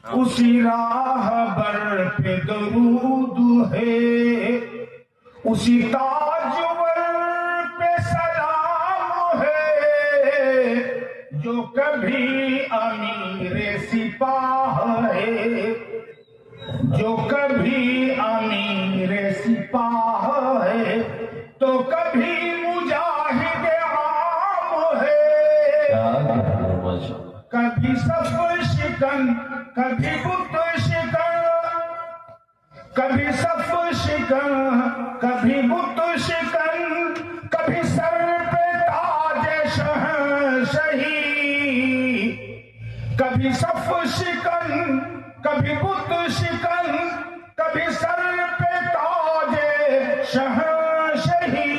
اسی راہبر پہ درود ہے، اسی تاجور پہ سلام ہے، جو کبھی امیر سپاہ ہے، جو کبھی امیر سپاہ ہے، تو کبھی مجاہد عام ہے، کبھی صف شکن کبھی بت شکن، کبھی صف شکن کبھی بت شکن، کبھی سر پہ تاج شہنشہی، کبھی صف شکن کبھی بت شکن، کبھی سر پہ تاج شہنشہی،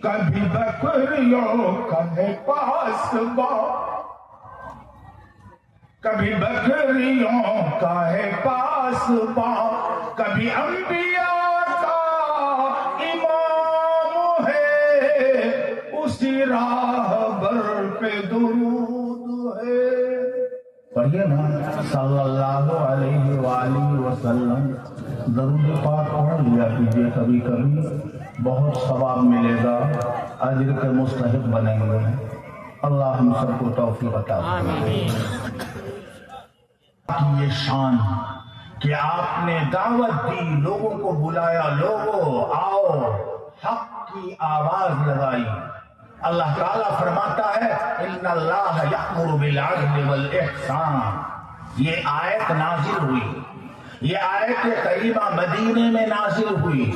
کبھی بکریوں کا ہے پاسباں، کبھی بکریوں کا ہے پاسباں، کبھی انبیاء کا امام ہے، اسی راہبر پہ درود ہے۔ پڑھیے نا صلی اللہ علیہ وآلہ وسلم، درود پاک پڑھ لیا کیجیے کبھی کبھی، بہت ثواب ملے گا، اجر کے مستحق بنیں گے۔ اللہ ہم سب کو توفیق عطا فرمائے۔ کی یہ شان کہ آپ نے دعوت دی، لوگوں کو بلایا، لوگوں آؤ، حق کی آواز لگائی۔ اللہ تعالیٰ فرماتا ہے ان اللہ یأمر بالعدل والاحسان۔ یہ آیت نازل ہوئی، یہ آیت کریمہ مدینے میں نازل ہوئی۔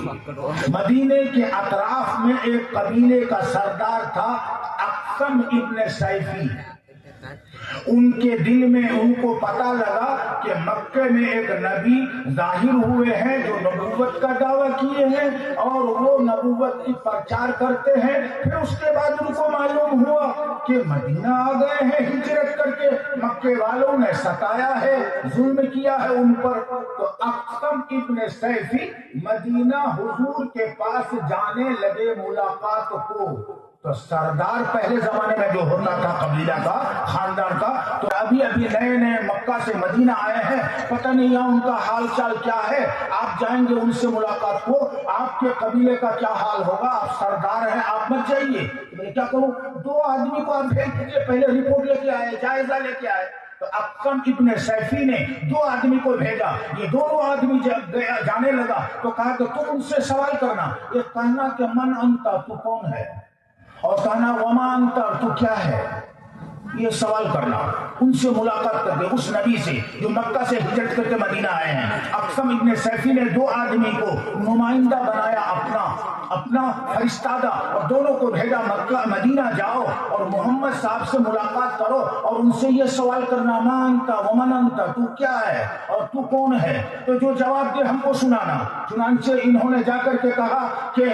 مدینے کے اطراف میں ایک قبیلے کا سردار تھا اقسم ابن سیفی۔ ان کے دل میں ان کو پتہ لگا کہ مکے میں ایک نبی ظاہر ہوئے ہیں جو نبوت کا دعویٰ کیے ہیں اور وہ نبوت کی پرچار کرتے ہیں۔ پھر اس کے بعد ان کو معلوم ہوا کہ مدینہ آ گئے ہیں ہجرت کر کے، مکے والوں نے ستایا ہے، ظلم کیا ہے ان پر۔ تو اقسم ابن سیفی مدینہ حضور کے پاس جانے لگے ملاقات کو۔ تو سردار پہلے زمانے میں جو ہوتا تھا قبیلہ کا، خاندان کا، تو ابھی نئے مکہ سے مدینہ آئے ہیں، پتہ نہیں یہاں ان کا حال چال کیا ہے۔ آپ جائیں گے ان سے ملاقات کو، آپ کے قبیلے کا کیا حال ہوگا، آپ سردار ہیں، آپ مت جائیے۔ میں کیا کروں، 2 آدمی کو آپ بھیج دیجیے، پہلے رپورٹ لے کے آئے، جائزہ لے کے آئے۔ تو اقسم ابن سیفی نے 2 آدمی کو بھیجا، یہ دونوں آدمی جب جانے لگا تو کہا کہ تم ان سے سوال کرنا، ایک کہنا کہ من انت، تو کون ہے، اور کہنا وما انت، تو کیا ہے، یہ سوال کرنا۔ ان سے ملاقات کر کے اس نبی سے جو مکہ سے ہجرت کر کے مدینہ آئے ہیں، اقسم ابن سیفی نے 2 آدمی کو نمائندہ بنایا، اپنا فرستادہ، اور دونوں کو بھیجا مکہ مدینہ جاؤ اور محمد صاحب سے ملاقات کرو اور ان سے یہ سوال کرنا ما انت ومن انت، تو کیا ہے اور تو کون ہے، تو جو جواب دے ہم کو سنانا۔ چنانچہ انہوں نے جا کر کے کہا کہ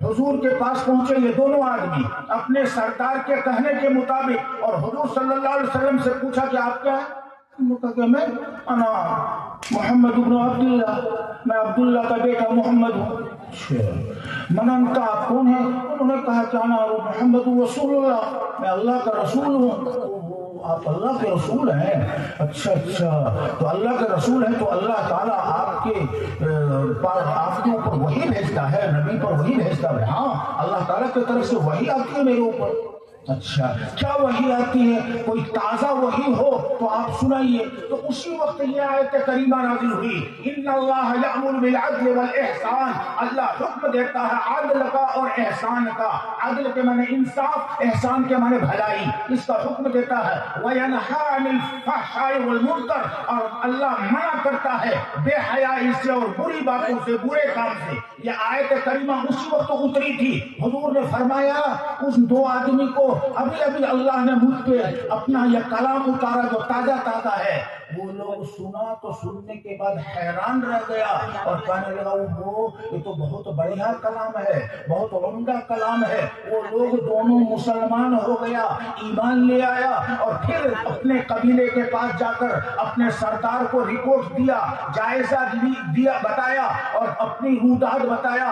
حضور کے پاس پہنچے یہ دونوں آدمی اپنے سردار کے کہنے کے مطابق، اور حضور صلی اللہ علیہ وسلم سے پوچھا کہ آپ کیا ہیں؟ کہ میں انا محمد ابن عبداللہ، میں عبداللہ کا بیٹا محمد ہوں۔ منن کا آپ کون ہیں؟ انہوں نے کہا کہ انا محمد رسول اللہ، میں اللہ کا رسول ہوں۔ آپ اللہ کے رسول ہیں؟ اچھا، تو اللہ کے رسول ہیں تو اللہ تعالیٰ آپ کے اوپر وحی بھیجتا ہے، نبی پر وحی بھیجتا ہے؟ ہاں، اللہ تعالیٰ کی طرف سے وحی آتی ہے میرے اوپر۔ اچھا، کیا وحی آتی ہے؟ کوئی تازہ وحی ہو تو آپ سنائیے۔ تو اسی وقت یہ آیت کریمہ نازل ہوئی، ان اللہ یأمر بالعدل والاحسان۔ اللہ حکم دیتا ہے عدل کا اور احسان کا۔ عدل کے معنی انصاف، احسان کے معنی بھلائی، اس کا حکم دیتا ہے۔ وینہی عن الفحشاء والمنکر، اور اللہ منع کرتا ہے بے حیائی سے اور بری باتوں سے، برے کام سے۔ یہ آیت کریمہ اسی وقت اتری تھی۔ حضور نے فرمایا اس 2 آدمی کو ابھی اللہ نے مجھ پہ اپنا یہ کلام اتارا جو تازہ ہے۔ وہ لوگ سنا تو سننے کے بعد حیران رہ گیا اور کہنے لگا وہ یہ تو بہت بڑھیا کلام ہے، بہت عمدہ کلام ہے۔ وہ لوگ دونوں مسلمان ہو گیا، ایمان لے آیا، اور پھر اپنے قبیلے کے پاس جا کر اپنے سردار کو رپورٹ دیا، جائزہ دیا، بتایا اور اپنی روداد بتایا۔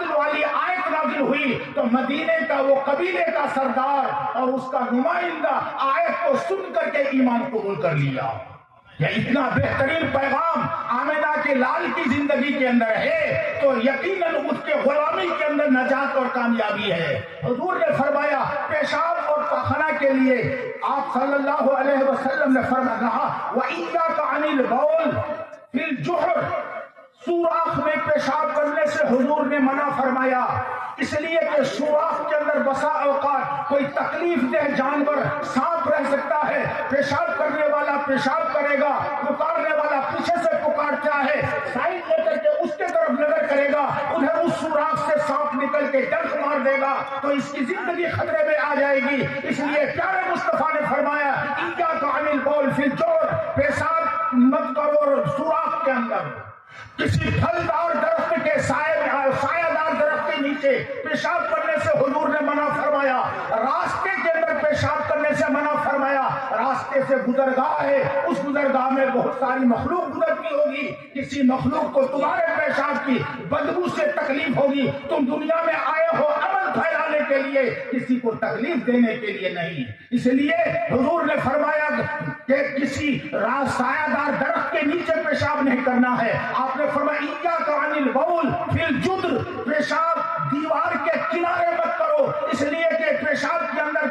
عدل والی آیت نازل ہوئی تو مدینے کا وہ قبیلے کا سردار اور اس کا نمائندہ آیت کو سن کر کے ایمان قبول کر لیا۔ یہ اتنا بہترین پیغام آمنہ کے لال کی زندگی کے اندر ہے تو یقیناً اس کے غلامی کے اندر نجات اور کامیابی ہے۔ حضور نے فرمایا پیشاب اور پاخانہ کے لیے آپ صلی اللہ علیہ وسلم نے فرمایا وَإِيَّاكَ عَنِ الْبَوْلِ فِي الْجُحْرِ، سوراخ میں پیشاب کرنے سے حضور نے منع فرمایا، اس لیے کہ سوراخ کے اندر بسا اوقات کوئی تکلیف دہ جانور سانپ رہ سکتا ہے، پیشاب کرنے والا پیشاب کرے گا، پکارنے والا پیچھے سے پکارتا ہے، سائڈ لے کر کے اس کے طرف نظر کرے گا، ادھر اس سوراخ سے سانپ نکل کے ڈنک مار دے گا تو اس کی زندگی خطرے میں آ جائے گی۔ اس لیے پیارے مصطفیٰ نے فرمایا ایاک عن البول فی الجور، پیشاب مت کرو سوراخ کے اندر، کسی پھلدار درخت کے سایہ دار درخت کے نیچے پیشاب کرنے سے حضور نے منع فرمایا، راستے کے اندر پیشاب کرنے سے منع فرمایا۔ راستے سے گزرگاہ ہے، اس گزرگاہ میں بہت ساری مخلوق گزرتی ہوگی، کسی مخلوق کو تمہارے پیشاب کی بدبو سے تکلیف ہوگی، تم دنیا میں آئے ہو عمل پھیلانے کے لیے، کسی کو تکلیف دینے کے لیے نہیں۔ اس لیے حضور نے فرمایا کہ کسی سایہ دار درخت کے نیچے پیشاب نہیں کرنا ہے۔ آپ نے فرمایا ایاک عن البول فی الجدر، پیشاب دیوار کے کنارے مت کرو، اس لیے کہ پیشاب کے اندر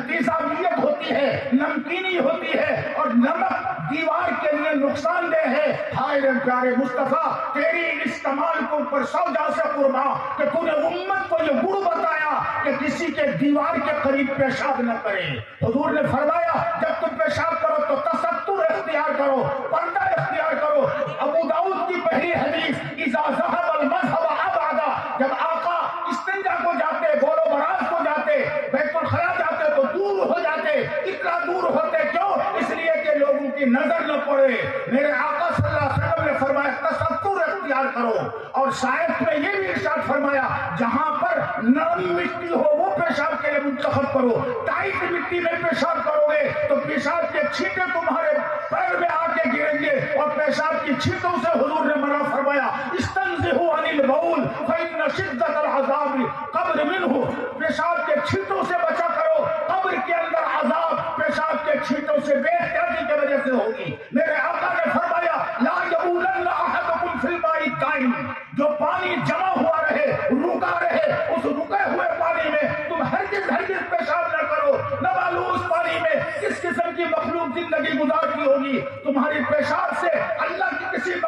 تیزابیت ہوتی ہے، نمکینی ہوتی ہے اور نمک دیوار کے لیے نقصان دہ ہے۔ ہائے رے پیارے مصطفیٰ، تیری اس کمال کو اوپر سوجا سے قربان کہ تو نے امت کو یہ گڑ بتایا کہ کسی کے دیوار کے قریب پیشاب نہ کرے۔ حضور نے فرمایا جب تم پیشاب کرو تو تستر اختیار کرو، پردہ اختیار کرو۔ ابو داؤد کی پہلی حدیث اذا ذهب المذهب ابعدا، جب آقا استنجا کو جاتے، بول و براز کو جاتے، بیت الخلا جاتے تو دور ہو جاتے۔ اتنا دور ہوتے کیوں؟ اس لیے کہ لوگوں کی نظر نہ پڑے۔ میرے آقا صلی اللہ علیہ وسلم نے فرمایا تستر اختیار کرو، اور شاید میں یہ بھی ارشاد فرمایا جہاں پر نرم مٹی ہو وہ پیشاب کے لیے منتخب کرو، ٹائٹ مٹی میں پیشاب کرو گے تو پیشاب کے چھینٹے تمہارے پیر میں آ کے گریں گے، اور پیشاب کی چھینٹوں سے حضور نے منع فرمایا استنزہوا عن البول فإن شدۃ العذاب قبر منہ، پیشاب کے چھینٹوں سے بچا کرو، قبر کے اندر عذاب پیشاب کے چھینٹوں سے بے احتیاطی کی وجہ سے ہوگی۔ میرے آقا نے فرمایا لا یبولن احدکم فی الماء الدائم، جو پانی جمع ہوا رہے، رکا رہے، اس رکے ہوئے پانی میں تم ہرگز پیشاب نہ کرو، نہ معلوم اس پانی میں کس قسم کی مخلوق زندگی گزارتی ہوگی، تمہاری پیشاب سے اللہ کی کسی